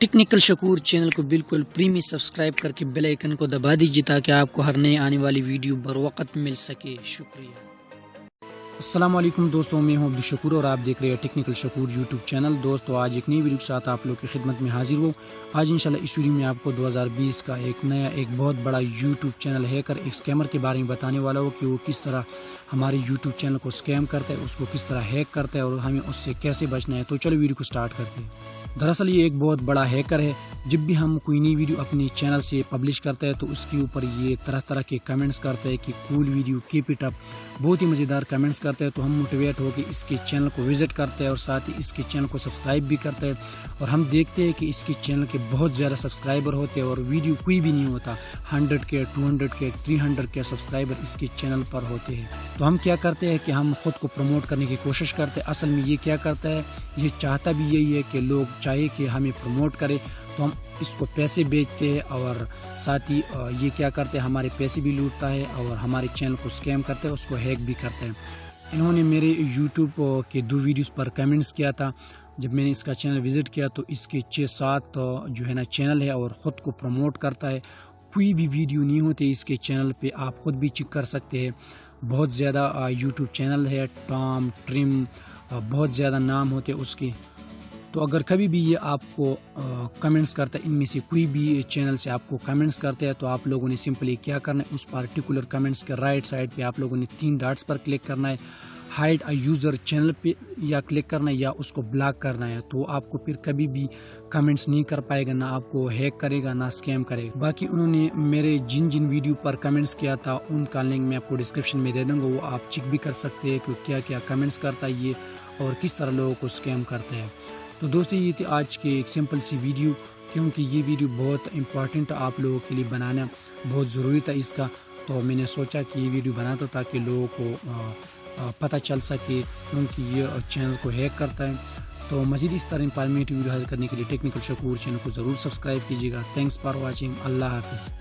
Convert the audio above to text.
Technical Shakoor channel को बिल्कुल pre में सब्सक्राइब करके बेल आइकन को दबा दीजिए ताकि आपको हर नए आने वाली वीडियो बर वक्त मिल सके। शुक्रिया। अस्सलाम वालेकुम दोस्तों, मैं हूं अब्दुल शकूर और आप देख रहे हैं टेक्निकल शकूर यूट्यूब चैनल। दोस्तों आज एक नई वीडियो के साथ आप लोग की खिदमत में हाजिर हूँ। आज इंशाल्लाह इस वीडियो में आपको 2020 का एक बहुत बड़ा यूट्यूब चैनल हैकर एक स्कैमर के बारे में बताने वाला हूँ कि वो किस तरह हमारे यूट्यूब चैनल को स्कैम करता है, उसको किस तरह हैक करता है और हमें उससे कैसे बचना है। तो चलो वीडियो को स्टार्ट करते हैं। दरअसल ये एक बहुत बड़ा हैकर है। जब भी हम कोई नई वीडियो अपनी चैनल से पब्लिश करते हैं तो उसके ऊपर ये तरह तरह के कमेंट्स करते हैं कि cool video, keep it up, बहुत ही मज़ेदार कमेंट्स करते हैं। तो हम मोटिवेट होकर इसके चैनल को विजिट करते हैं और साथ ही इसके चैनल को सब्सक्राइब भी करते हैं। और हम देखते हैं कि इसके चैनल के बहुत ज़्यादा सब्सक्राइबर होते हैं और वीडियो कोई भी नहीं होता। 100 के, 200 के, 300 के सब्सक्राइबर इसके चैनल पर होते हैं। तो हम क्या करते हैं कि हम खुद को प्रमोट करने की कोशिश करते हैं। असल में ये क्या करता है, ये चाहता भी यही है कि लोग चाहे कि हमें प्रमोट करे, तो हम इसको पैसे बेचते हैं और साथ ही ये क्या करते हैं, हमारे पैसे भी लूटता है और हमारे चैनल को स्कैम करते हैं, उसको हैक भी करते हैं। इन्होंने मेरे यूट्यूब के 2 वीडियोस पर कमेंट्स किया था। जब मैंने इसका चैनल विज़िट किया तो इसके 6-7 जो है ना चैनल है और ख़ुद को प्रमोट करता है। कोई भी वीडियो नहीं होती इसके चैनल पे, आप ख़ुद भी चेक कर सकते हैं। बहुत ज़्यादा यूट्यूब चैनल है, टॉम ट्रिम, बहुत ज़्यादा नाम होते उसके। तो अगर कभी भी ये आपको कमेंट्स करता है, इनमें से कोई भी चैनल से आपको कमेंट्स करते हैं, तो आप लोगों ने सिंपली क्या करना है, उस पार्टिकुलर कमेंट्स के राइट साइड पे आप लोगों ने 3 डॉट्स पर क्लिक करना है। हाइड अ यूज़र चैनल पे या क्लिक करना है या उसको ब्लॉक करना है। तो आपको फिर कभी भी कमेंट्स नहीं कर पाएगा, ना आपको हैक करेगा ना स्कैम करेगा। बाकी उन्होंने मेरे जिन जिन वीडियो पर कमेंट्स किया था उनका लिंक मैं आपको डिस्क्रिप्शन में दे दूँगा, वो आप चेक भी कर सकते हैं कि क्या क्या कमेंट्स करता है ये और किस तरह लोगों को स्कैम करता है। तो दोस्तों ये थी आज की एक सिंपल सी वीडियो, क्योंकि ये वीडियो बहुत इंपॉर्टेंट आप लोगों के लिए बनाना बहुत ज़रूरी था इसका। तो मैंने सोचा कि ये वीडियो बनाता ताकि लोगों को पता चल सके, क्योंकि ये चैनल को हैक करता है। तो मज़ीद इस तरह इंफॉर्मेटिव वीडियो हासिल करने के लिए टेक्निकल शकूर चैनल को ज़रूर सब्सक्राइब कीजिएगा। Thanks for watching. अल्लाह हाफिज़।